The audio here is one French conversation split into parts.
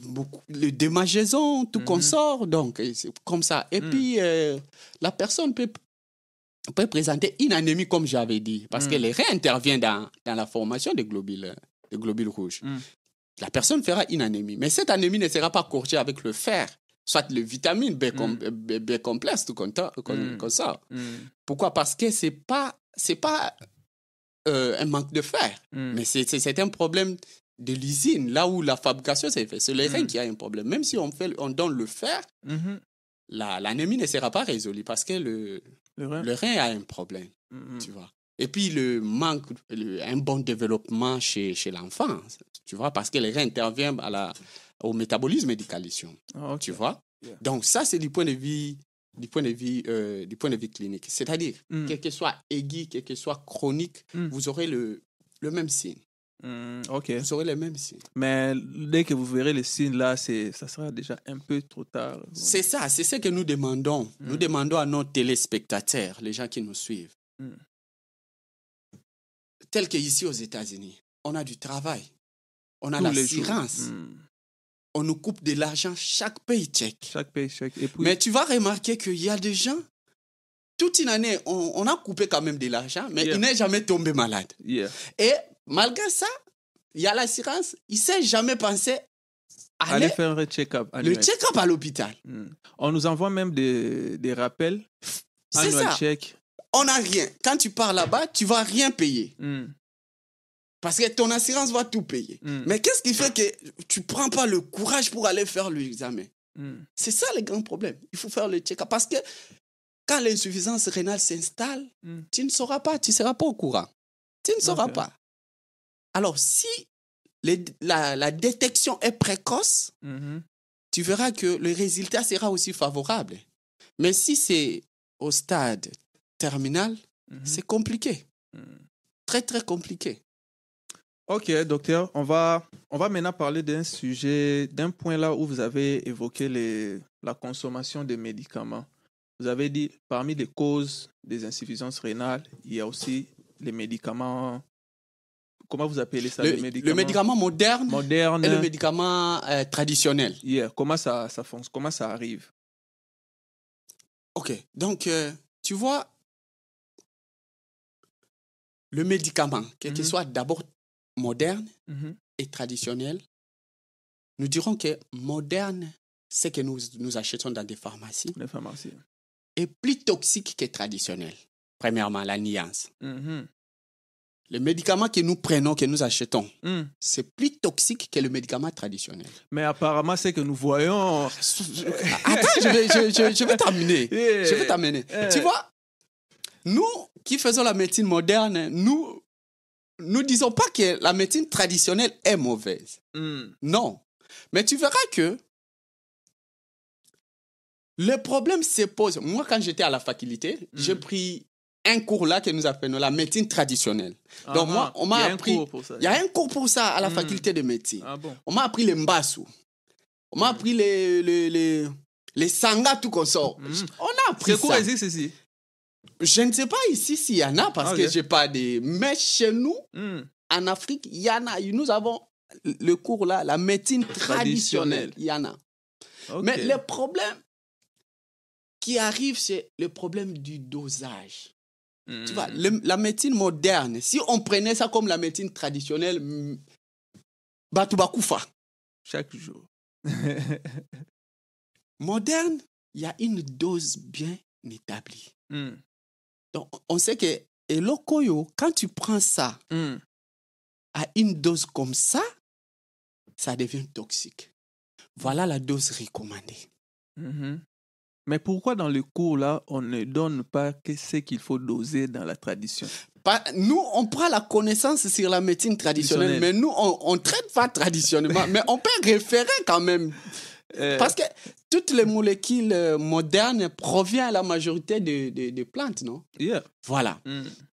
beaucoup, le démangeaison, tout qu'on sort, donc c'est comme ça. Et puis, la personne peut présenter une anémie, comme j'avais dit, parce que les reins interviennent dans la formation des globules rouges. La personne fera une anémie, mais cette anémie ne sera pas corrigée avec le fer, soit le vitamine B complexe, tout comme ça. Pourquoi? Parce que c'est pas un manque de fer, mais c'est un problème de l'usine, là où la fabrication s'est faite. C'est le rein qui a un problème. Même si on donne le fer, l'anémie ne sera pas résolue parce que le rein a un problème, tu vois. Et puis, un bon développement chez l'enfant, tu vois, parce que les reins interviennent au métabolisme et du calcium, tu vois. Yeah. Donc, ça, c'est du point de vue clinique. C'est-à-dire, quel que soit aigu, quel que soit chronique, vous aurez le même signe. Vous aurez les mêmes signes. Mais dès que vous verrez les signes là, ça sera déjà un peu trop tard. C'est ça, c'est ce que nous demandons. Nous demandons à nos téléspectateurs, les gens qui nous suivent. Tel qu'ici aux États-Unis, on a du travail, on a l'assurance, on nous coupe de l'argent chaque paycheck. Et puis... Mais tu vas remarquer qu'il y a des gens, toute une année, on a coupé quand même de l'argent, mais il n'est jamais tombé malade. Et malgré ça, il y a l'assurance, il ne s'est jamais pensé aller faire un check-up. Le check-up à l'hôpital. On nous envoie même des rappels. C'est ça. Check. On n'a rien. Quand tu pars là-bas, tu ne vas rien payer. Parce que ton assurance va tout payer. Mais qu'est-ce qui fait que tu ne prends pas le courage pour aller faire l'examen? C'est ça le grand problème. Il faut faire le check-up. Parce que quand l'insuffisance rénale s'installe, tu ne sauras pas, tu ne seras pas au courant. Tu ne sauras pas. Alors, si la détection est précoce, tu verras que le résultat sera aussi favorable. Mais si c'est au stade terminal, c'est compliqué. Très, très compliqué. Ok, docteur, on va maintenant parler d'un point là où vous avez évoqué la consommation des médicaments. Vous avez dit, parmi les causes des insuffisances rénales, il y a aussi les médicaments. Comment vous appelez ça? Le médicament moderne et le médicament traditionnel. Comment ça fonctionne? Comment ça arrive? Ok, donc tu vois, le médicament, quel qu'il soit d'abord moderne et traditionnel, nous dirons que moderne, c'est que nous achetons dans des pharmacies. Les pharmacies. Est plus toxique que traditionnel. Premièrement, la nuance. Le médicament que nous prenons, que nous achetons, c'est plus toxique que le médicament traditionnel. Mais apparemment, c'est que nous voyons... Attends, je vais terminer. Je vais terminer. Tu vois, nous qui faisons la médecine moderne, nous disons pas que la médecine traditionnelle est mauvaise. Non. Mais tu verras que le problème se pose. Moi, quand j'étais à la faculté, j'ai pris un cours là que nous appelons la médecine traditionnelle. Donc, moi, on m'a appris... Il y a un cours pour ça à la faculté de médecine. On m'a appris les mbassou. On m'a appris les sangas, tout qu'on sort. On a appris ça. C'est quoi existe ici? Je ne sais pas ici s'il y en a parce que j'ai pas de... Mais chez nous, en Afrique, il y en a. Nous avons le cours là, la médecine traditionnelle. Il y en a. Mais le problème qui arrive, c'est le problème du dosage. Tu vois, la médecine moderne, si on prenait ça comme la médecine traditionnelle, Batubakoufa. Chaque jour. Moderne, il y a une dose bien établie. Donc, on sait que Elokoyo, quand tu prends ça à une dose comme ça, ça devient toxique. Voilà la dose recommandée. Mais pourquoi dans le cours là, on ne donne pas ce qu'il faut doser dans la tradition? Nous, on prend la connaissance sur la médecine traditionnelle, mais nous, on ne traite pas traditionnellement, mais on peut référer quand même. Parce que toutes les molécules modernes proviennent à la majorité de plantes, non? Voilà.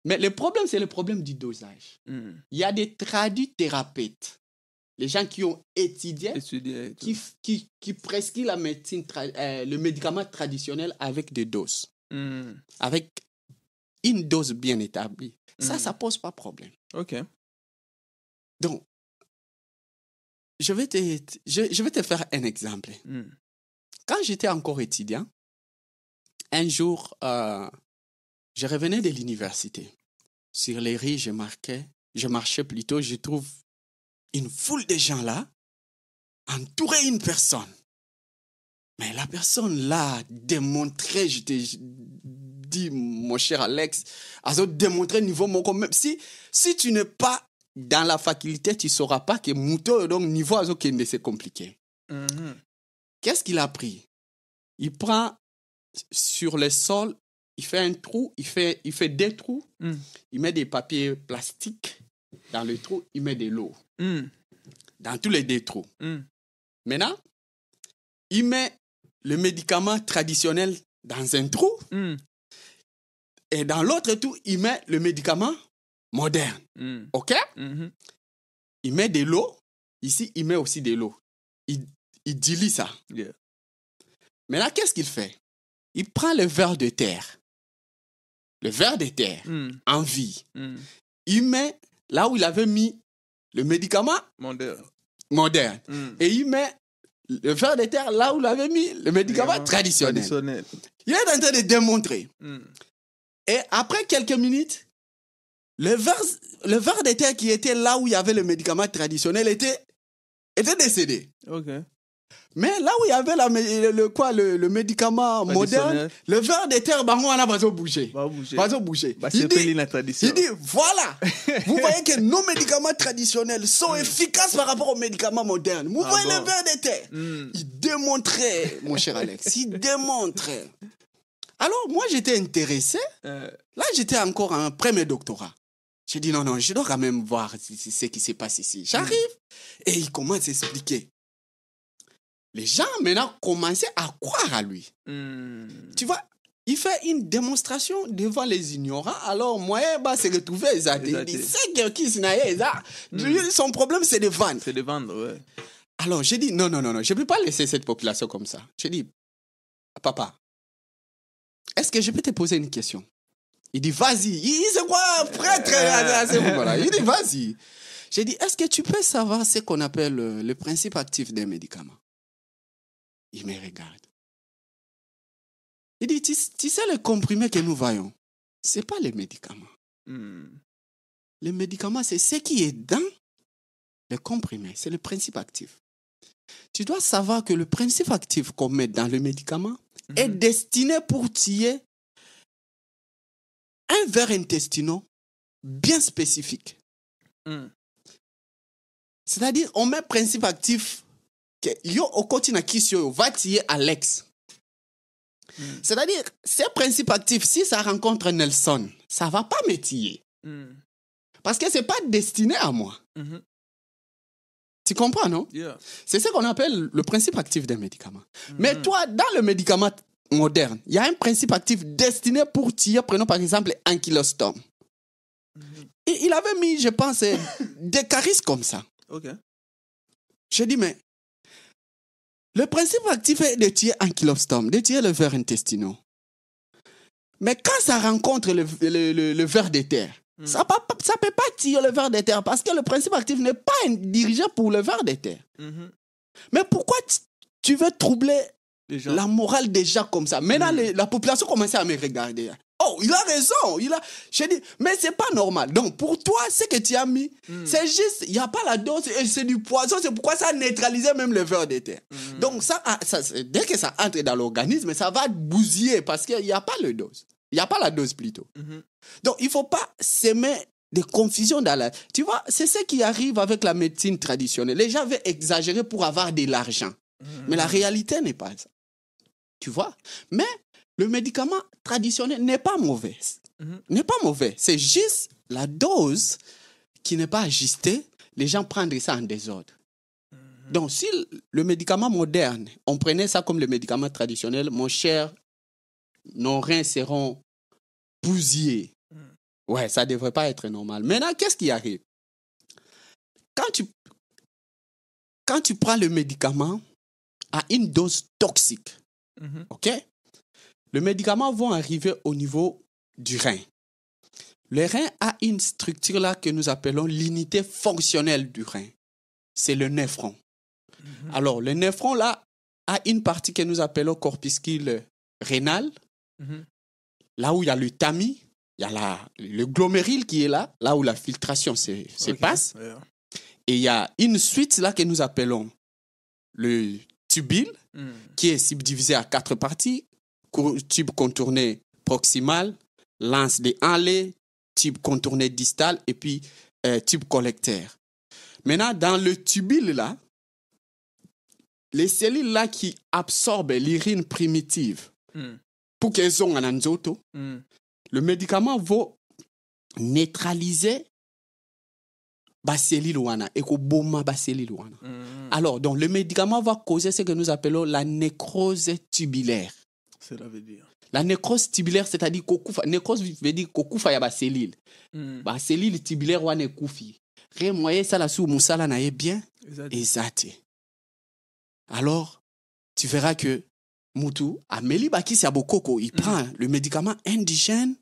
Mais le problème, c'est le problème du dosage. Il y a des thérapeutes. Les gens qui ont étudié qui prescrivent la médecine, le médicament traditionnel avec des doses. Avec une dose bien établie. Ça ne pose pas de problème. OK. Donc, je vais te faire un exemple. Quand j'étais encore étudiant, un jour, je revenais de l'université. Sur les rues, je marchais plutôt, je trouve une foule de gens là, entourer une personne. Mais la personne là démontrait, je te dis, mon cher Alex, elle a démontré niveau mon même si tu n'es pas dans la faculté, tu ne sauras pas que Mouto, donc niveau azo kende c'est compliqué. Qu'est-ce qu'il a pris? Il prend sur le sol, il fait un trou, il fait des trous, il met des papiers plastiques dans le trou, il met de l'eau. Dans tous les deux trous. Maintenant, il met le médicament traditionnel dans un trou et dans l'autre trou, il met le médicament moderne. OK? Il met de l'eau. Ici, il met aussi de l'eau. Il dilue ça. Yeah. Maintenant, qu'est-ce qu'il fait? Il prend le ver de terre. Le ver de terre en vie. Il met là où il avait mis le médicament moderne. Et il met le ver de terre là où il avait mis le médicament traditionnel. Il est en train de démontrer. Et après quelques minutes, le ver de terre qui était là où il y avait le médicament traditionnel était décédé. Okay. Mais là où il y avait le médicament moderne, le ver de terre, on a pas bougé. Il dit, voilà, vous voyez que nos médicaments traditionnels sont efficaces par rapport aux médicaments modernes. Vous voyez le ver de terre. Il démontrait, mon cher Alex, il démontrait. Alors, moi, j'étais intéressé. Là, j'étais encore en premier doctorat. J'ai dit, non, je dois quand même voir ce qui se passe ici. J'arrive et il commence à expliquer. Les gens, maintenant, commençaient à croire à lui. Tu vois, il fait une démonstration devant les ignorants. Alors, moi, c'est retrouvé. Il dit, c'est qui son problème, c'est de vendre. C'est de vendre, ouais. Alors, j'ai dit, non, je ne peux pas laisser cette population comme ça. J'ai dit, papa, est-ce que je peux te poser une question? Il dit, vas-y. C'est quoi, prêtre à ce moment-là? Il dit, vas-y. J'ai dit, est-ce que tu peux savoir ce qu'on appelle le principe actif des médicaments? Il me regarde. Il dit, tu sais le comprimé que nous voyons? Ce n'est pas les médicaments. Les médicaments, c'est ce qui est dans le comprimé. C'est le principe actif. Tu dois savoir que le principe actif qu'on met dans le médicament est destiné pour tuer un ver intestinal bien spécifique. C'est-à-dire, on met principe actif que yo au continent qui va tuer Alex. C'est-à-dire, ces principes actifs, si ça rencontre Nelson, ça ne va pas me tuer. Parce que ce n'est pas destiné à moi. Tu comprends, non? Yeah. C'est ce qu'on appelle le principe actif des médicaments. Mais toi, dans le médicament moderne, il y a un principe actif destiné pour tuer, prenons par exemple, ankylostom. Et il avait mis, je pense, des caries comme ça. Okay. Je dis, mais le principe actif est de tuer ankylostom, de tuer le ver intestinal. Mais quand ça rencontre le ver de terre, ça ne peut pas tuer le ver de terre parce que le principe actif n'est pas dirigé pour le ver de terre. Mais pourquoi tu veux troubler la morale des gens comme ça? Maintenant, la population commençait à me regarder. Oh, il a raison. J'ai dit, mais c'est pas normal. Donc, pour toi, ce que tu as mis, c'est juste, il n'y a pas la dose et c'est du poison. C'est pourquoi ça a neutralisé même le ver de terre. Donc, dès que ça entre dans l'organisme, ça va bousiller parce qu'il n'y a pas la dose. Il n'y a pas la dose plutôt. Donc, il ne faut pas s'aimer de confusion dans la... Tu vois, c'est ce qui arrive avec la médecine traditionnelle. Les gens veulent exagérer pour avoir de l'argent. Mais la réalité n'est pas ça. Tu vois? Mais le médicament traditionnel n'est pas mauvais. N'est pas mauvais. C'est juste la dose qui n'est pas ajustée. Les gens prennent ça en désordre. Donc, si le médicament moderne, on prenait ça comme le médicament traditionnel, mon cher, nos reins seront bousillés. Ouais, ça ne devrait pas être normal. Maintenant, qu'est-ce qui arrive? Quand tu prends le médicament à une dose toxique, OK? Les médicaments vont arriver au niveau du rein. Le rein a une structure là que nous appelons l'unité fonctionnelle du rein. C'est le néphron. Alors, le néphron, là, a une partie que nous appelons corpuscule rénal, là où il y a le tamis, il y a le glomérule qui est là où la filtration se passe. Yeah. Et il y a une suite là que nous appelons le tubule, qui est subdivisé à 4 parties. Tube contourné proximal, lance des Henle, tube contourné distal et puis tube collecteur. Maintenant, dans le tubule là, les cellules là qui absorbent l'urine primitive pour qu'elles soient en anzoto, le médicament va neutraliser les cellules et bomba les cellules. Alors, donc, le médicament va causer ce que nous appelons la nécrose tubulaire. Cela veut dire. La nécrose tubulaire, c'est-à-dire que nécrose veut dire que y a des cellules. Les cellules tubulaires sont koufi. Rien moyen ça la sous moussala na bien. Exact. Alors, tu verras que Moutou, Amélie Baki Siabokoko, il prend le médicament indigène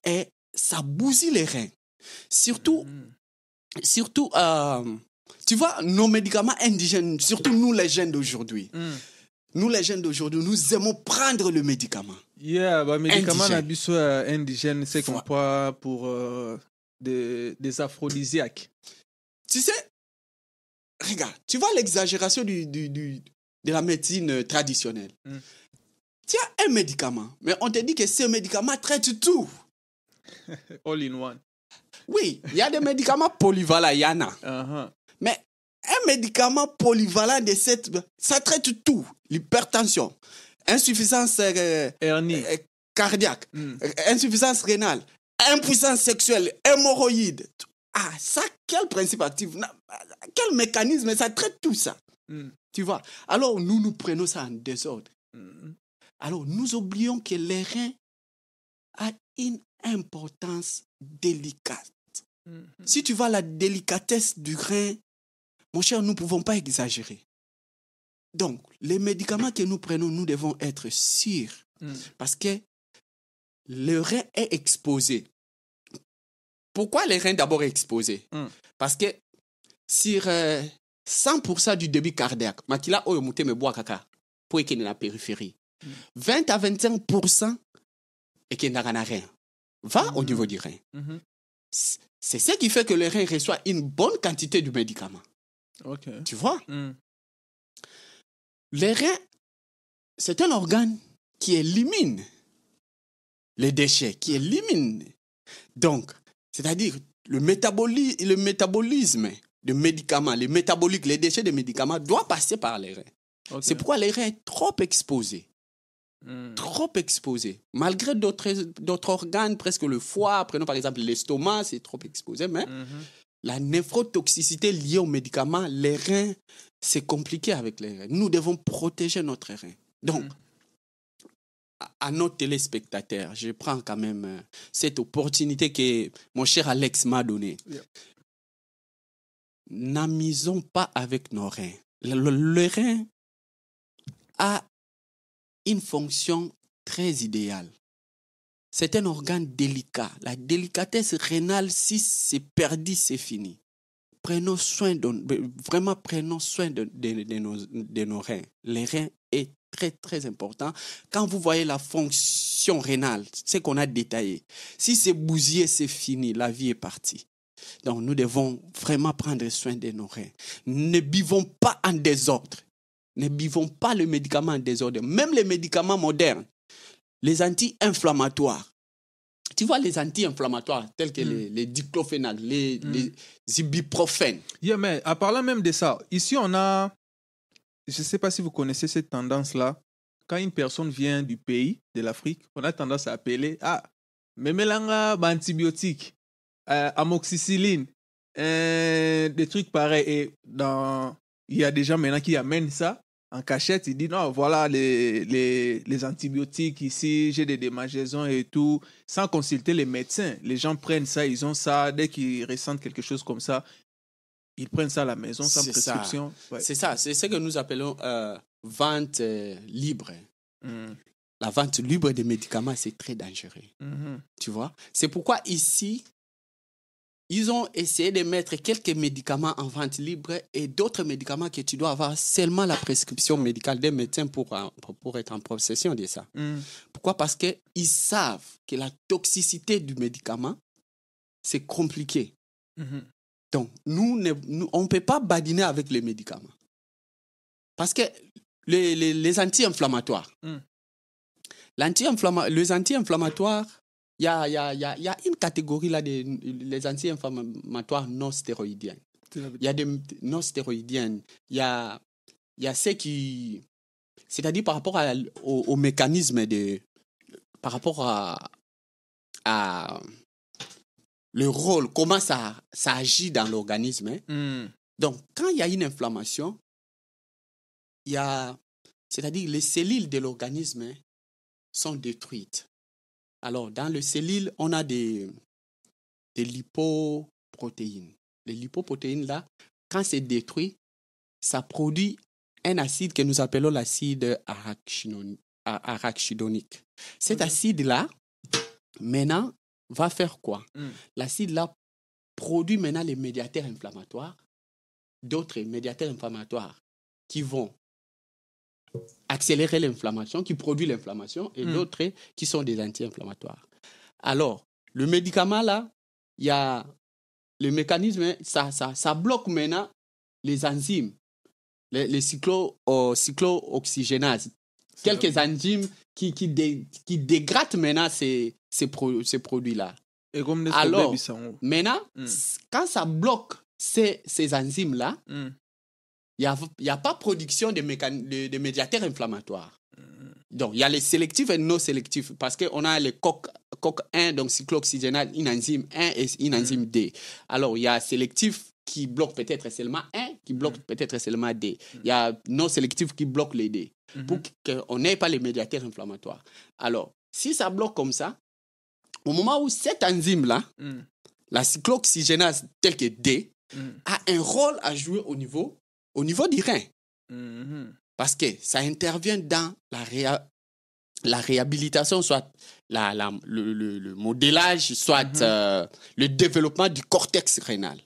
et ça bousille les reins. Surtout, tu vois, nos médicaments indigènes, surtout nous les jeunes d'aujourd'hui. Nous les jeunes d'aujourd'hui, nous aimons prendre le médicament. Yeah, bah, médicament indigène, c'est qu'on prend pour des aphrodisiaques. Tu sais, regarde, tu vois l'exagération de la médecine traditionnelle. Tu as un médicament, mais on te dit que ce médicament traite tout. All in one. Oui, il y a des médicaments polyvalents, il y en a. Mais un médicament polyvalent de ça traite tout. L'hypertension, insuffisance cardiaque, insuffisance rénale, impuissance sexuelle, hémorroïdes. Ah, ça, quel principe actif, quel mécanisme, ça traite tout ça. Tu vois. Alors, nous prenons ça en désordre. Alors, nous oublions que les reins ont une importance délicate. Si tu vois la délicatesse du rein, mon cher, nous ne pouvons pas exagérer. Donc, les médicaments que nous prenons, nous devons être sûrs. Parce que le rein est exposé. Pourquoi le rein d'abord est exposé? Parce que sur 100% du débit cardiaque, makila oyo mute me bois kaka, pour qu'il y ait la périphérie. 20 à 25% et qu'il n'y a rien. Va au niveau du rein. C'est ce qui fait que le rein reçoit une bonne quantité de médicaments. Okay. Tu vois? Le rein, c'est un organe qui élimine les déchets, qui élimine. Donc, c'est-à-dire le métabolisme de médicaments, les métaboliques, les déchets de médicaments doivent passer par les reins. Okay. C'est pourquoi les reins sont trop exposés. Trop exposés. Malgré d'autres organes, presque le foie, prenons par exemple l'estomac, c'est trop exposé, mais la néphrotoxicité liée aux médicaments, les reins, c'est compliqué avec les reins. Nous devons protéger notre rein. Donc, à nos téléspectateurs, je prends quand même cette opportunité que mon cher Alex m'a donnée. N'amusons pas avec nos reins. Le rein a une fonction très idéale. C'est un organe délicat. La délicatesse rénale, si c'est perdu, c'est fini. Prenons soin de nos reins. Les reins est très, très important. Quand vous voyez la fonction rénale, c'est qu'on a détaillé. Si c'est bousillé, c'est fini. La vie est partie. Donc, nous devons vraiment prendre soin de nos reins. Ne buvons pas en désordre. Ne buvons pas le médicament en désordre. Même les médicaments modernes, les anti-inflammatoires. Tu vois les anti-inflammatoires tels que les diclofénac, les ibuprofènes. Yeah, mais en parlant même de ça, ici on a, je ne sais pas si vous connaissez cette tendance-là, quand une personne vient du pays, de l'Afrique, on a tendance à appeler, mémélanga antibiotiques, amoxicilline, des trucs pareils. Et il y a des gens maintenant qui amènent ça en cachette, il dit non, voilà les antibiotiques ici, j'ai des démangeaisons et tout, sans consulter les médecins. Les gens prennent ça, ils ont ça, dès qu'ils ressentent quelque chose comme ça, ils prennent ça à la maison sans prescription. Ouais. C'est ça, c'est ce que nous appelons vente libre. La vente libre des médicaments, c'est très dangereux. Tu vois? C'est pourquoi ici, ils ont essayé de mettre quelques médicaments en vente libre et d'autres médicaments que tu dois avoir seulement la prescription médicale d'un médecin pour être en possession de ça. Pourquoi? Parce qu'ils savent que la toxicité du médicament, c'est compliqué. Donc, nous, on ne peut pas badiner avec les médicaments. Parce que les anti-inflammatoires, les anti-inflammatoires, il y a une catégorie là des anti-inflammatoires non stéroïdiens. Il y a des non stéroïdiennes. Il y a ceux qui... C'est-à-dire par rapport au mécanisme par rapport à le rôle, comment ça agit dans l'organisme. Donc, quand il y a une inflammation, c'est-à-dire les cellules de l'organisme sont détruites. Alors, dans les cellules, on a des lipoprotéines. Les lipoprotéines, là, quand c'est détruit, ça produit un acide que nous appelons l'acide arachidonique. Cet acide-là, maintenant, va faire quoi? L'acide-là produit maintenant les médiateurs inflammatoires, d'autres médiateurs inflammatoires qui vont accélérer l'inflammation, qui produit l'inflammation, et d'autres qui sont des anti-inflammatoires. Alors, le médicament là, il y a le mécanisme, ça bloque maintenant les enzymes, les cyclooxygénases, quelques enzymes qui dégradent maintenant ces produits-là. Et comme alors, maintenant, quand ça bloque ces enzymes-là, il n'y a pas production de médiateurs inflammatoires. Donc, il y a les sélectifs et non sélectifs parce qu'on a les COX-1, donc cyclooxygénase, une enzyme 1 et une enzyme D. Alors, il y a sélectif qui bloque peut-être seulement 1, qui bloque peut-être seulement D. Il y a non sélectif qui bloque les D pour qu'on n'ait pas les médiateurs inflammatoires. Alors, si ça bloque comme ça, au moment où cette enzyme-là, la cyclooxygénase telle que D, a un rôle à jouer au niveau du rein. Parce que ça intervient dans la réhabilitation, soit le modélage, soit le développement du cortex rénal.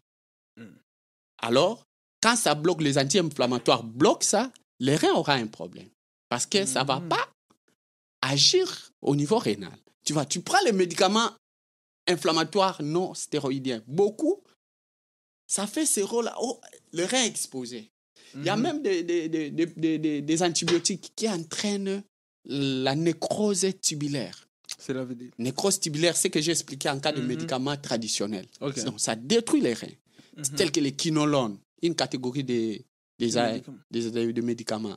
Alors, quand ça bloque, les anti-inflammatoires bloquent ça, le rein aura un problème. Parce que ça ne va pas agir au niveau rénal. Tu vois, tu prends les médicaments inflammatoires non stéroïdiens, beaucoup, ça fait ce rôle-là. Oh, le rein est exposé. Il y a même des antibiotiques qui entraînent la nécrose tubulaire. C'est la vedette. Nécrose tubulaire, c'est ce que j'ai expliqué en cas de médicaments traditionnels. Okay. Donc, ça détruit les reins. Tel que les quinolones, une catégorie de médicaments,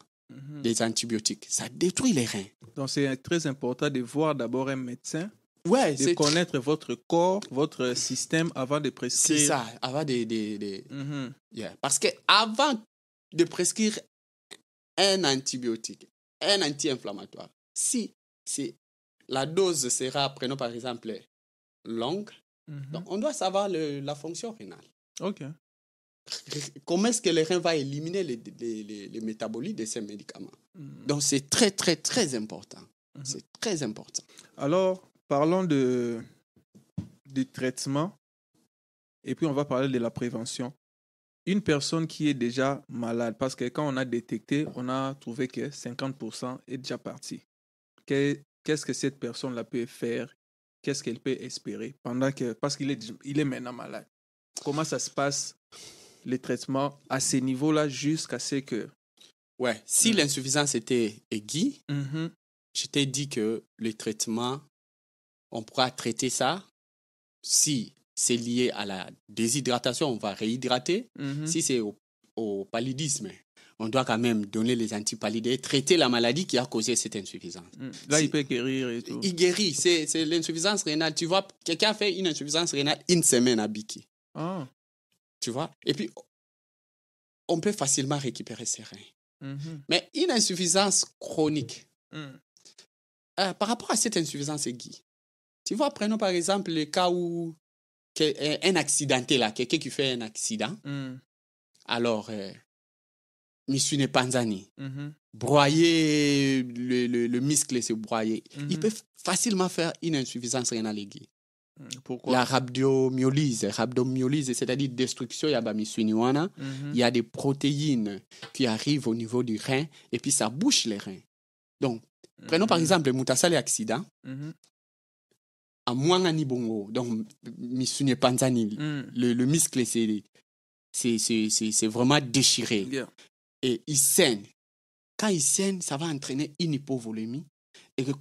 des antibiotiques. Ça détruit les reins. Donc, c'est très important de voir d'abord un médecin. Ouais, de connaître votre corps, votre système avant de prescrire. C'est ça, avant yeah. Parce qu'avant de prescrire un antibiotique, un anti-inflammatoire, si la dose sera, prenons par exemple, longue, donc on doit savoir la fonction rénale. OK. Comment est-ce que le rein va éliminer les métabolites de ces médicaments? Donc, c'est très, très, très important. C'est très important. Alors, parlons du traitement et puis on va parler de la prévention. Une personne qui est déjà malade, parce que quand on a détecté, on a trouvé que 50% est déjà parti. Qu'est-ce que cette personne-là peut faire? Qu'est-ce qu'elle peut espérer parce qu'il est maintenant malade? Comment ça se passe, les traitements à ces niveaux-là jusqu'à ce que... Ouais, si l'insuffisance était aiguë, je t'ai dit que le traitement, on pourra traiter ça. Si c'est lié à la déshydratation, on va réhydrater. Si c'est au paludisme, on doit quand même donner les antipallidaires, traiter la maladie qui a causé cette insuffisance. Là, il peut guérir et tout. Il guérit. C'est l'insuffisance rénale. Tu vois, quelqu'un a fait une insuffisance rénale une semaine à Biki. Ah. Tu vois? Et puis, on peut facilement récupérer ses reins. Mais une insuffisance chronique, par rapport à cette insuffisance aiguë, tu vois, prenons par exemple le cas où un accidenté, là, quelqu'un qui fait un accident, alors, Missune Panzani, broyer le muscle, c'est broyer. Il peut facilement faire une insuffisance rénale aiguë. Pourquoi? La rhabdomyolyse, c'est-à-dire destruction, il y a des protéines qui arrivent au niveau du rein et puis ça bouche les reins. Donc, prenons par exemple le mutasale accident. À Mwangani Bongo, donc Misune Panzani, le muscle c'est vraiment déchiré. Yeah. Et il saigne. Quand il saigne, ça va entraîner une hypovolémie. Et que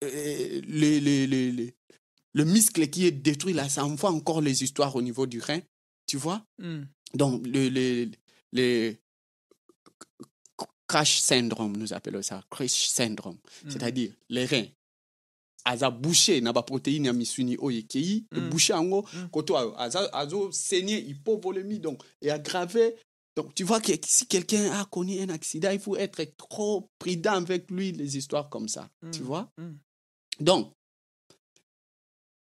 le muscle qui est détruit là, ça envoie encore les histoires au niveau du rein. Tu vois? Donc, le crash syndrome, nous appelons ça, crash syndrome. C'est-à-dire, les reins. Aza bouché na ba protéine ya misuni oyekei bouché ango koto azo saigner hypovolémie donc et aggravé. Donc tu vois que si quelqu'un a connu un accident, il faut être trop prudent avec lui, les histoires comme ça, tu vois. Donc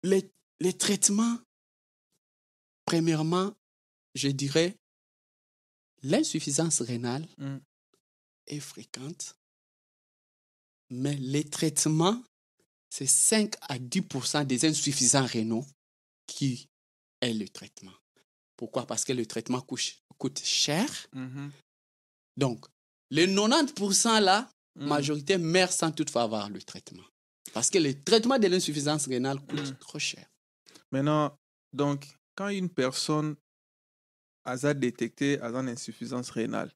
les traitements, premièrement, je dirais l'insuffisance rénale est fréquente, mais les traitements, c'est 5 à 10% des insuffisants rénaux qui est le traitement. Pourquoi? Parce que le traitement coûte cher. Donc, les 90% là, majorité meurt sans toutefois avoir le traitement. Parce que le traitement de l'insuffisance rénale coûte trop cher. Maintenant, donc, quand une personne a détecté une insuffisance rénale,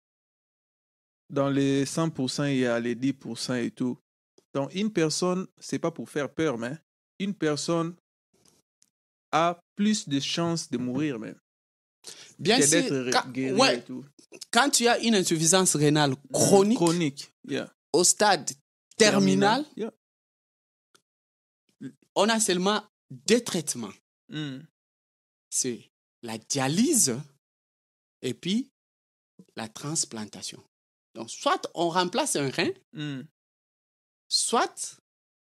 dans les 100%, il y a les 10% et tout. Donc, une personne, c'est pas pour faire peur, mais une personne a plus de chances de mourir même. Bien sûr, quand tu as une insuffisance rénale chronique au stade terminal, on a seulement 2 traitements. C'est la dialyse et puis la transplantation. Donc, soit on remplace un rein, soit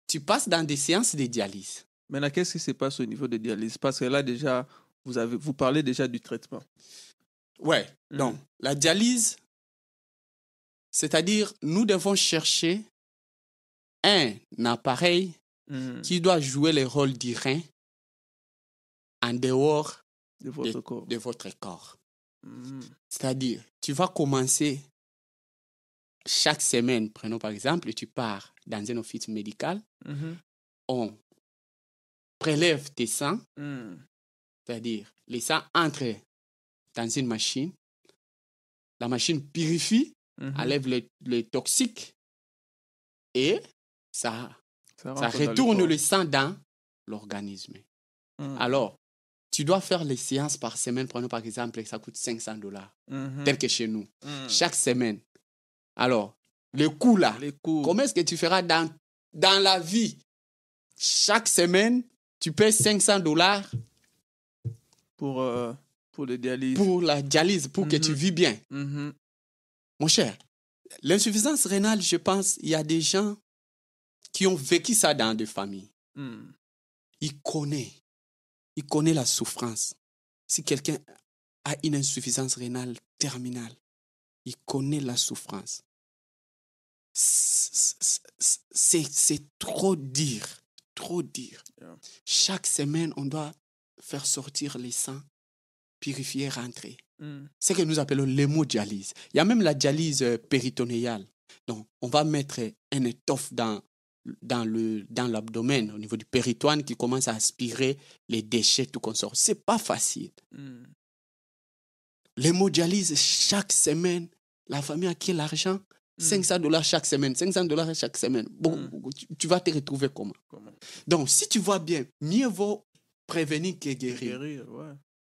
tu passes dans des séances de dialyse. Maintenant, qu'est-ce qui se passe au niveau de dialyse? Parce que là, déjà, vous parlez déjà du traitement. Ouais. Donc, la dialyse, c'est-à-dire, nous devons chercher un appareil qui doit jouer le rôle du rein en dehors de votre corps. C'est-à-dire, tu vas commencer chaque semaine, prenons par exemple, tu pars dans un office médical, on prélève tes sangs, c'est-à-dire les sangs entrent dans une machine, la machine purifie, enlève les toxiques et ça retourne le sang dans l'organisme. Alors, tu dois faire les séances par semaine, prenons par exemple, ça coûte $500, tel que chez nous, chaque semaine. Alors, le coût là, comment est-ce que tu feras dans la vie? Chaque semaine, tu payes $500 pour le dialyse. Pour la dialyse, pour que tu vis bien. Mon cher, l'insuffisance rénale, je pense, il y a des gens qui ont vécu ça dans des familles. Ils connaissent la souffrance. Si quelqu'un a une insuffisance rénale terminale, il connaît la souffrance. C'est trop dire. Yeah. Chaque semaine, on doit faire sortir les sangs, purifier, rentrer. C'est ce que nous appelons l'hémodialyse. Il y a même la dialyse péritonéale. Donc, on va mettre un étoffe dans l'abdomen, au niveau du péritoine, qui commence à aspirer les déchets, tout qu'on sort. C'est pas facile. L'hémodialyse, chaque semaine, la famille a qui l'argent? $500 chaque semaine. $500 chaque semaine. Bon, tu vas te retrouver comment? Donc, si tu vois bien, mieux vaut prévenir que guérir.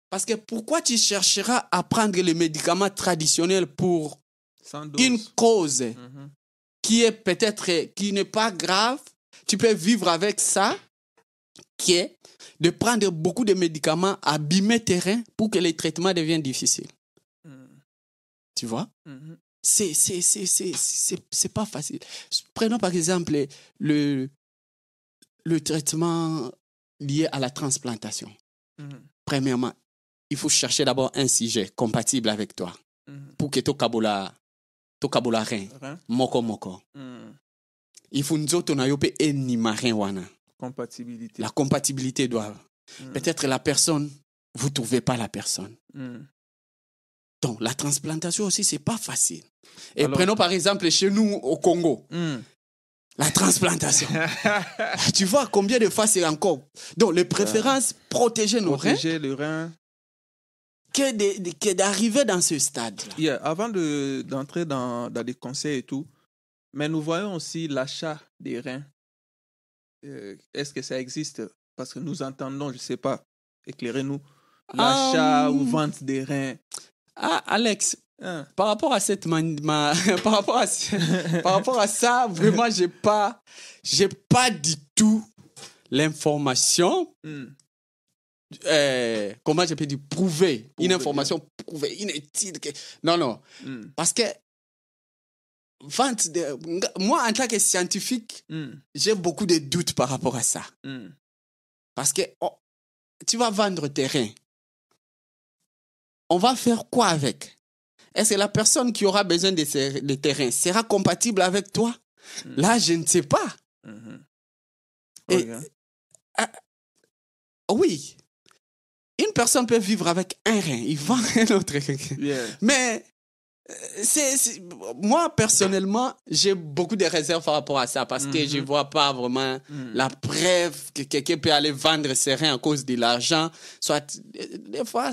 Parce que pourquoi tu chercheras à prendre les médicaments traditionnels pour une cause qui est peut-être, qui n'est pas grave? Tu peux vivre avec ça, qui est de prendre beaucoup de médicaments, abîmer tes reins pour que les traitements deviennent difficiles. Tu vois? C'est pas facile. Prenons par exemple le traitement lié à la transplantation. Premièrement, il faut chercher d'abord un sujet compatible avec toi pour que to kabola rein moko. Il faut nous autres na yope eni marin wana. Compatibilité. La compatibilité doit... Peut-être la personne, vous ne trouvez pas la personne. Donc, la transplantation aussi, ce n'est pas facile. Et alors, prenons par exemple chez nous au Congo. La transplantation. Tu vois combien de fois c'est encore. Donc, les préférences, protéger nos reins. Protéger le rein. Que d'arriver dans ce stade-là. Yeah, avant d'entrer dans des conseils et tout, mais nous voyons aussi l'achat des reins. Est-ce que ça existe? Parce que nous entendons, je ne sais pas, éclairez-nous, l'achat ou vente des reins. Ah, Alex, par rapport à cette par rapport à ça, vraiment, j'ai pas du tout l'information. Comment je peux dire prouver une information prouvée, une étude. Non. Parce que moi, en tant que scientifique, j'ai beaucoup de doutes par rapport à ça. Parce que tu vas vendre tes reins. On va faire quoi avec? Est-ce que la personne qui aura besoin de tes reins sera compatible avec toi? Là, je ne sais pas. Oui. Une personne peut vivre avec un rein, il vend un autre rein. Mais moi, personnellement, j'ai beaucoup de réserves par rapport à ça parce que je ne vois pas vraiment la preuve que quelqu'un peut aller vendre ses reins à cause de l'argent. Soit, des fois,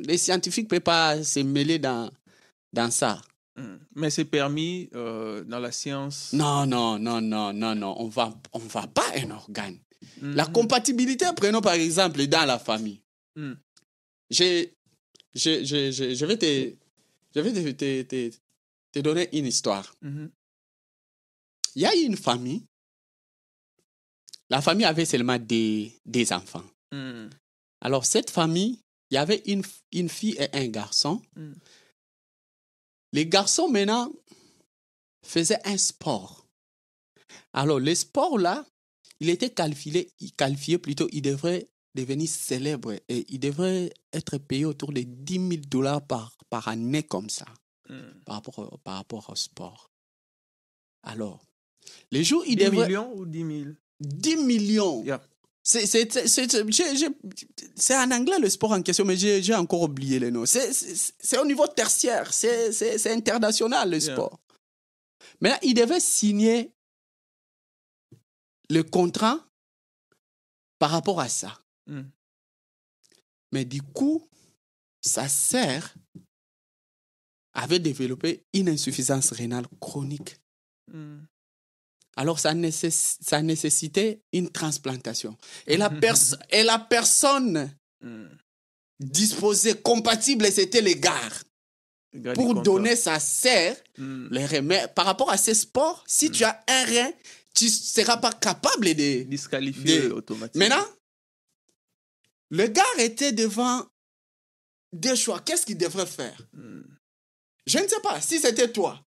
les scientifiques ne peuvent pas se mêler dans ça. Mais c'est permis dans la science? Non. On va pas un organe. La compatibilité, prenons par exemple dans la famille. Je vais te donner une histoire. Il y a une famille. La famille avait seulement des enfants. Alors, cette famille, il y avait une fille et un garçon. Les garçons, maintenant, faisaient un sport. Alors, le sport, là, il était qualifié plutôt, il devrait devenir célèbre et il devrait être payé autour de $10,000 par année comme ça, par rapport au sport. Alors, les jours, il devrait... 10 millions ou 10 000? 10 millions. Yeah. C'est en anglais le sport en question, mais j'ai encore oublié les noms. C'est au niveau tertiaire, c'est international le sport. Maintenant, il devait signer le contrat par rapport à ça. Mais du coup, sa sœur avait développé une insuffisance rénale chronique. Alors, ça nécessitait une transplantation. Et la personne disposée, compatible, c'était les gars. Pour donner sa sœur les reins. Par rapport à ces sports, si tu as un rein, tu ne seras pas capable de... Disqualifier automatiquement. Maintenant, le gars était devant deux choix. Qu'est-ce qu'il devrait faire? Je ne sais pas. Si c'était toi.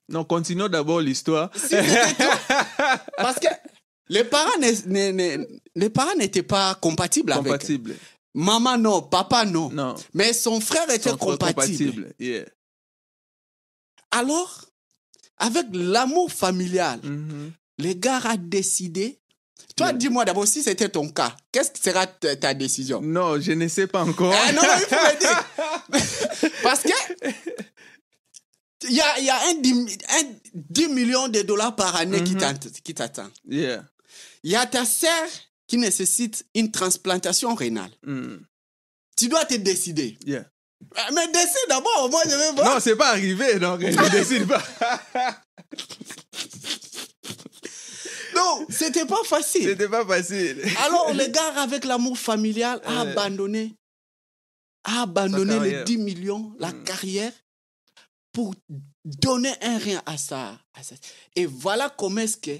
Non, continuons d'abord l'histoire. Si c'était toi. Parce que les parents n'étaient pas compatibles avec. Maman, non. Papa, non. Mais son frère était compatible. Yeah. Alors, avec l'amour familial, le gars a décidé. Toi, dis-moi d'abord, si c'était ton cas, qu'est-ce que sera ta décision? Non, je ne sais pas encore. Non, il faut me dire. Parce que il y a un 10 millions de dollars par année qui t'attend. Yeah. Il y a ta sœur qui nécessite une transplantation rénale. Tu dois te décider. Yeah. Mais décide d'abord, moi je vais voir. Non, c'est pas arrivé, donc je décide pas. Non, c'était pas facile. Alors, le gars, avec l'amour familial, a abandonné les 10 millions, la carrière, pour donner un rein à ça. Et voilà comment est-ce que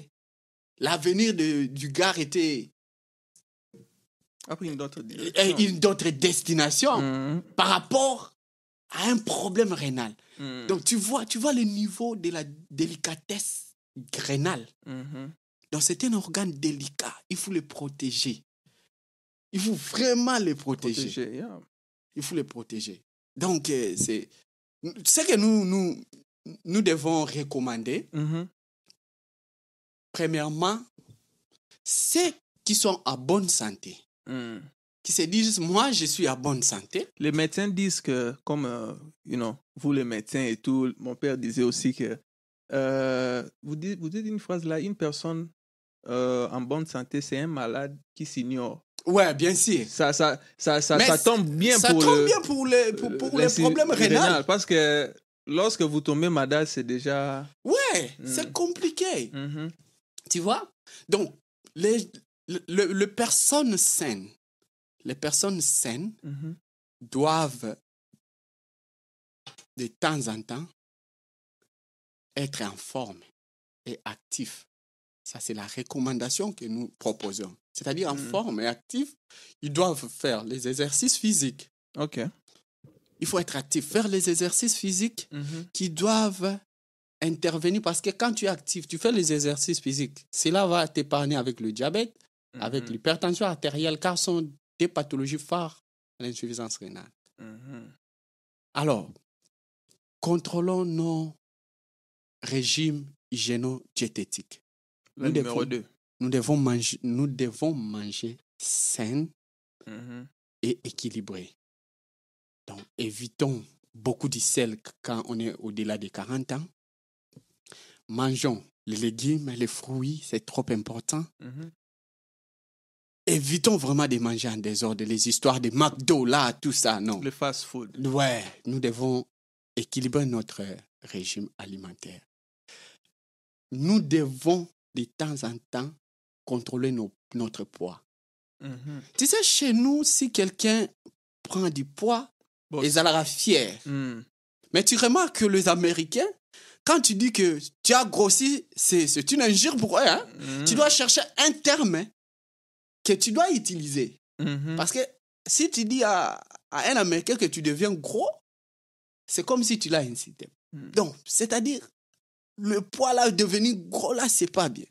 l'avenir du gars était... Après une autre destination par rapport à un problème rénal. Donc, tu vois le niveau de la délicatesse rénale. Donc, c'est un organe délicat. Il faut le protéger. Il faut vraiment le protéger. Il faut le protéger. Donc, c'est ce que nous devons recommander. Premièrement, ceux qui sont à bonne santé, qui se disent, moi, je suis à bonne santé. Les médecins disent que, comme, vous les médecins et tout, mon père disait aussi que, vous dites une phrase là, une personne en bonne santé, c'est un malade qui s'ignore. Ouais, bien sûr. Ça tombe bien ça pour tombe bien pour les problèmes rénals. Parce que lorsque vous tombez malade, c'est déjà... Ouais, c'est compliqué. Tu vois? Donc, les personnes saines, doivent de temps en temps être en forme et actifs. Ça, c'est la recommandation que nous proposons. C'est-à-dire en forme et actif, ils doivent faire les exercices physiques. OK. Il faut être actif, faire les exercices physiques qui doivent intervenir parce que quand tu es actif, tu fais les exercices physiques. Cela va t'épargner avec le diabète, avec l'hypertension artérielle, car ce sont des pathologies phares à l'insuffisance rénale. Alors, contrôlons nos régimes hygiéno-diététiques. Le numéro 2. Nous devons manger sain et équilibré. Donc, évitons beaucoup de sel quand on est au-delà de 40 ans. Mangeons les légumes, les fruits, c'est trop important. Évitons vraiment de manger en désordre, les histoires de McDo, là, tout ça, non. Le fast-food. Ouais, nous devons équilibrer notre régime alimentaire. Nous devons de temps en temps contrôler notre poids. Tu sais, chez nous, si quelqu'un prend du poids, ils seront fiers. Mais tu remarques que les Américains, quand tu dis que tu as grossi, c'est une injure pour eux. Hein? Tu dois chercher un terme que tu dois utiliser. Parce que si tu dis à un Américain que tu deviens gros, c'est comme si tu l'as incité. Donc, c'est-à-dire, le poids là, devenir gros là, c'est pas bien.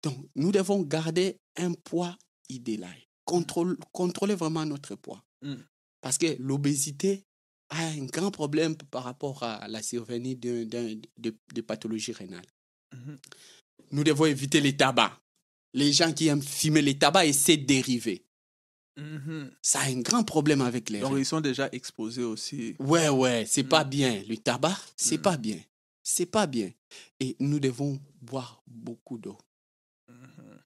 Donc, nous devons garder un poids idéal. Contrôler vraiment notre poids. Parce que l'obésité a un grand problème par rapport à la survenue de pathologies rénales. Nous devons éviter les tabacs. Les gens qui aiment fumer les tabacs et ses dérivés. Ça a un grand problème avec les reins. Donc, ils sont déjà exposés aussi. Ouais, c'est pas bien. Le tabac, c'est pas bien. C'est pas bien. Et nous devons boire beaucoup d'eau.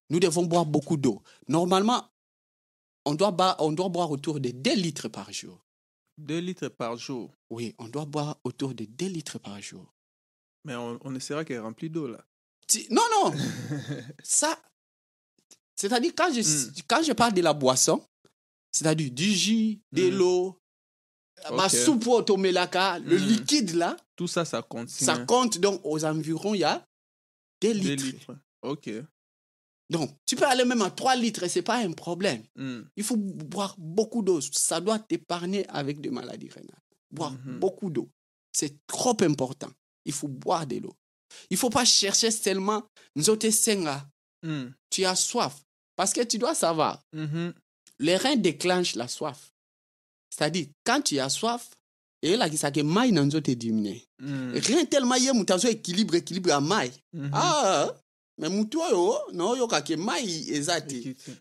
Nous devons boire beaucoup d'eau. Normalement, on doit boire autour de 2 litres par jour. 2 litres par jour? Oui, on doit boire autour de 2 litres par jour. Mais on essaiera qu'elle est remplie d'eau, là. Non. Ça, c'est-à-dire, quand je parle de la boisson, c'est-à-dire du jus, de l'eau, ma soupe au tomelaka, le liquide là. Tout ça, ça compte. Ça compte, donc aux environs, il y a 2 litres. OK. Donc, tu peux aller même à 3 litres et ce n'est pas un problème. Il faut boire beaucoup d'eau. Ça doit t'épargner avec des maladies rénales. Boire beaucoup d'eau. C'est trop important. Il faut boire de l'eau. Il ne faut pas chercher seulement nzote senga. Tu as soif. Parce que tu dois savoir, les reins déclenchent la soif. C'est-à-dire, quand tu as soif, et là, ça que maï nzote diminué. Rien tellement y a équilibre à maï. Mais non,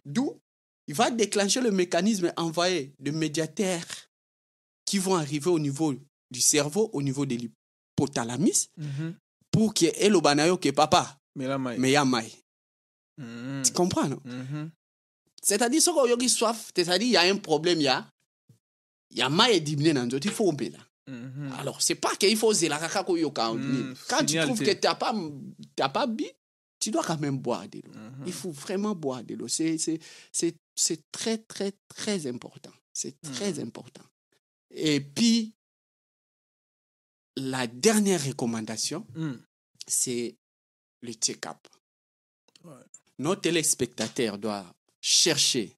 d'où il va déclencher le mécanisme envoyé de médiateurs qui vont arriver au niveau du cerveau, au niveau de l'hypothalamus, pour que elobanayo que papa mais ya mai. Tu comprends, non? C'est-à-dire, ce qu'on a soif, c'est-à-dire, il y a un problème, il y a mai diminué dans d'autres, il faut un peu là. Alors, c'est pas qu'il faut zéla kakako yo quand tu trouves que t'as pas bu, tu dois quand même boire de l'eau. Il faut vraiment boire de l'eau. C'est très, très, très important. C'est très important. Et puis, la dernière recommandation, c'est le check-up. Nos téléspectateurs doivent chercher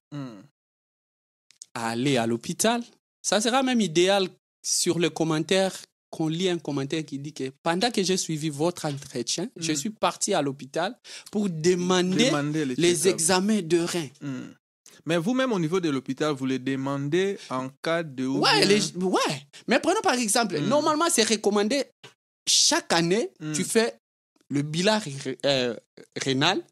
à aller à l'hôpital. Ça sera même idéal sur le commentaire qu'on lit un commentaire qui dit que pendant que j'ai suivi votre entretien, je suis parti à l'hôpital pour demander les examens de reins. Mais vous-même, au niveau de l'hôpital, vous les demandez en cas de... Ouais. Mais prenons par exemple, normalement, c'est recommandé chaque année, tu fais le bilan rénal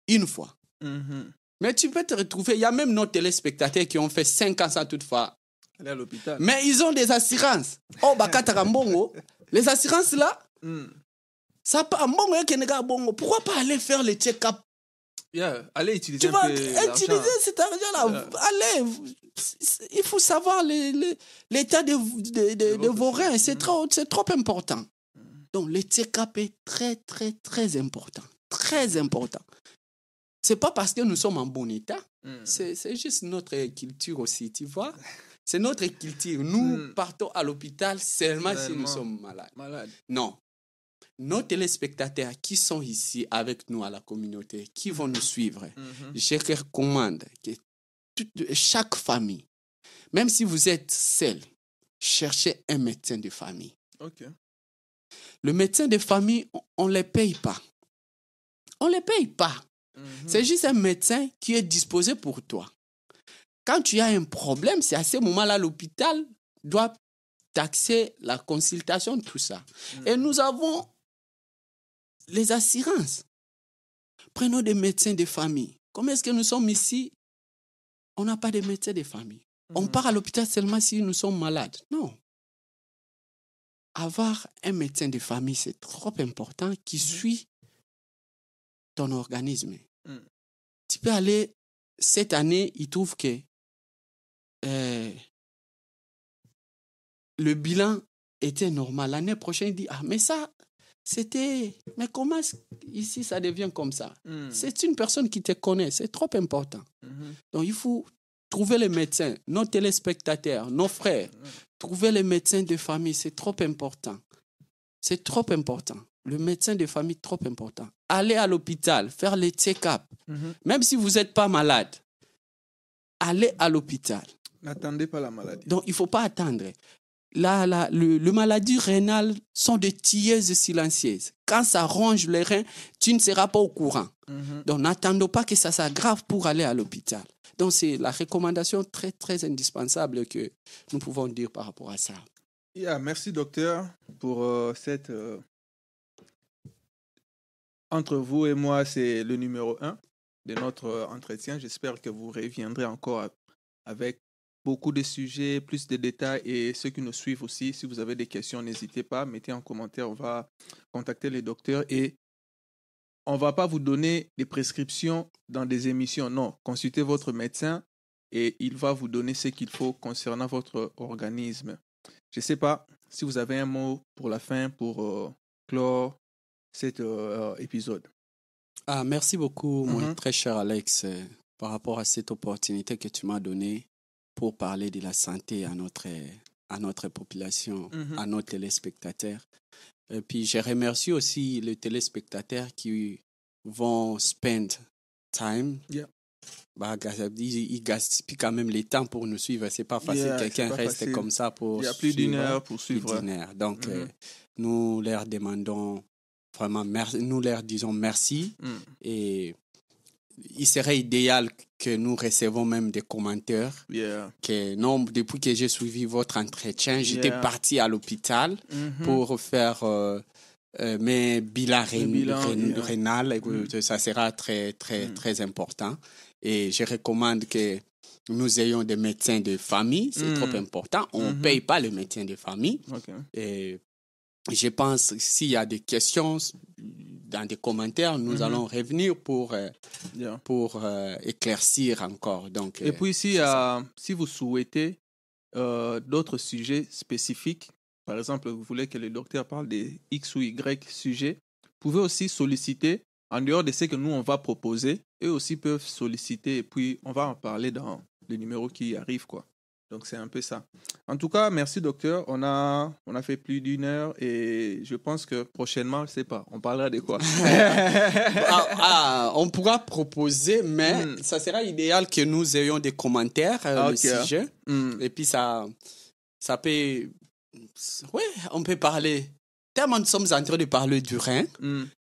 une fois. Mais tu peux te retrouver, il y a même nos téléspectateurs qui ont fait 5 ans sans toutefois aller à l'hôpital. Mais ils ont des assurances. Oh, Bakatarambongo. Les assurances là, ça pas bongo. Pourquoi pas aller faire les check-up? Allez utiliser tu vas utiliser cet argent-là. Allez, il faut savoir l'état de vos reins. C'est trop important. Donc, le check-up est très, très, très important. Très important. C'est pas parce que nous sommes en bon état. C'est juste notre culture aussi, tu vois. C'est notre culture. Nous partons à l'hôpital seulement si nous sommes malades. Non. Nos téléspectateurs qui sont ici avec nous à la communauté, qui vont nous suivre, je recommande que chaque famille, même si vous êtes seul, cherchez un médecin de famille. Okay. Le médecin de famille, on ne les paye pas. On ne les paye pas. C'est juste un médecin qui est disposé pour toi. Quand tu as un problème, c'est à ce moment-là l'hôpital doit taxer la consultation, tout ça. Et nous avons les assurances. Prenons des médecins de famille. Comment est-ce que nous sommes ici? On n'a pas de médecins de famille. On part à l'hôpital seulement si nous sommes malades. Non. Avoir un médecin de famille, c'est trop important qui suit ton organisme. Tu peux aller, cette année, il trouve que le bilan était normal. L'année prochaine, il dit, mais ça, mais comment ici ça devient comme ça? C'est une personne qui te connaît, c'est trop important. Donc il faut trouver les médecins, nos téléspectateurs, nos frères, trouver les médecins de famille, c'est trop important. C'est trop important. Le médecin de famille, trop important. Aller à l'hôpital, faire les check-up. Même si vous n'êtes pas malade, allez à l'hôpital. N'attendez pas la maladie. Donc, il ne faut pas attendre. Les maladies rénales sont des tueuses silencieuses. Quand ça ronge les reins, tu ne seras pas au courant. Donc, n'attendons pas que ça s'aggrave pour aller à l'hôpital. Donc, c'est la recommandation très, très indispensable que nous pouvons dire par rapport à ça. Merci, docteur, pour cette... Entre vous et moi, c'est le numéro 1 de notre entretien. J'espère que vous reviendrez encore avec beaucoup de sujets, plus de détails, et ceux qui nous suivent aussi, si vous avez des questions, n'hésitez pas, mettez en commentaire, on va contacter les docteurs et on ne va pas vous donner des prescriptions dans des émissions, non, consultez votre médecin et il va vous donner ce qu'il faut concernant votre organisme. Je ne sais pas si vous avez un mot pour la fin, pour clore cet épisode. Merci beaucoup, mon très cher Alex, par rapport à cette opportunité que tu m'as donnée pour parler de la santé à notre population, à nos téléspectateurs. Et puis, je remercie aussi les téléspectateurs qui vont spend time. Ils gaspillent quand même le temps pour nous suivre. C'est pas facile. Quelqu'un reste facile. Comme ça pour il y a plus d'une heure pour suivre. Donc, nous leur demandons vraiment merci. Nous leur disons merci. Et il serait idéal que nous recevons même des commentaires. Que non, depuis que j'ai suivi votre entretien, j'étais parti à l'hôpital pour faire mes bilans rénales. Ça sera très, très, très important. Et je recommande que nous ayons des médecins de famille. C'est trop important. On ne paye pas les médecins de famille. Et je pense que s'il y a des questions dans des commentaires, nous allons revenir pour éclaircir encore. Donc, et puis, si vous souhaitez d'autres sujets spécifiques, par exemple, vous voulez que le docteur parle des X ou Y sujets, vous pouvez aussi solliciter, en dehors de ce que nous, on va proposer, eux aussi peuvent solliciter et puis on va en parler dans les numéros qui arrivent, quoi. Donc, c'est un peu ça. En tout cas, merci, docteur. On a fait plus d'une heure et je pense que prochainement, je ne sais pas, on parlera de quoi? On pourra proposer, mais ça sera idéal que nous ayons des commentaires le sujet. Et puis, ça peut... Oui, on peut parler. Tellement nous sommes en train de parler du rein.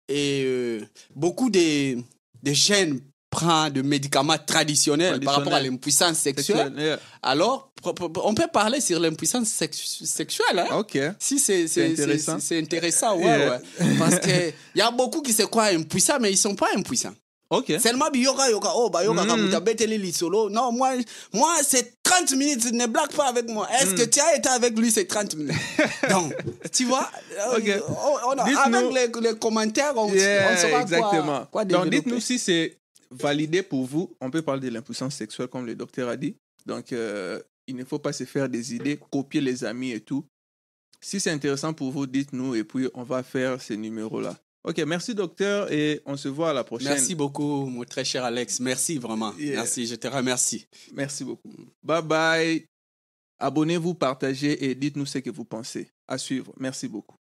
Et beaucoup de jeunes prennent des médicaments traditionnels par rapport à l'impuissance sexuelle. Alors, on peut parler sur l'impuissance sexuelle. Hein? Si c'est intéressant, ouais. Parce qu'il y a beaucoup qui se croient impuissants, mais ils ne sont pas impuissants. Ok. Seulement, yoga, solo. Non, moi, c'est 30 minutes. Ne blague pas avec moi. Est-ce que tu as été avec lui, c'est 30 minutes? Donc, tu vois, Okay. avec les commentaires, on saura exactement. quoi Donc, dites-nous si c'est validé pour vous. On peut parler de l'impuissance sexuelle, comme le docteur a dit. Donc, il ne faut pas se faire des idées, copier les amis et tout. Si c'est intéressant pour vous, dites-nous et puis on va faire ces numéros-là. Ok, merci docteur et on se voit à la prochaine. Merci beaucoup, mon très cher Alex. Merci vraiment. Yeah. Merci, je te remercie. Merci beaucoup. Bye bye. Abonnez-vous, partagez et dites-nous ce que vous pensez. À suivre. Merci beaucoup.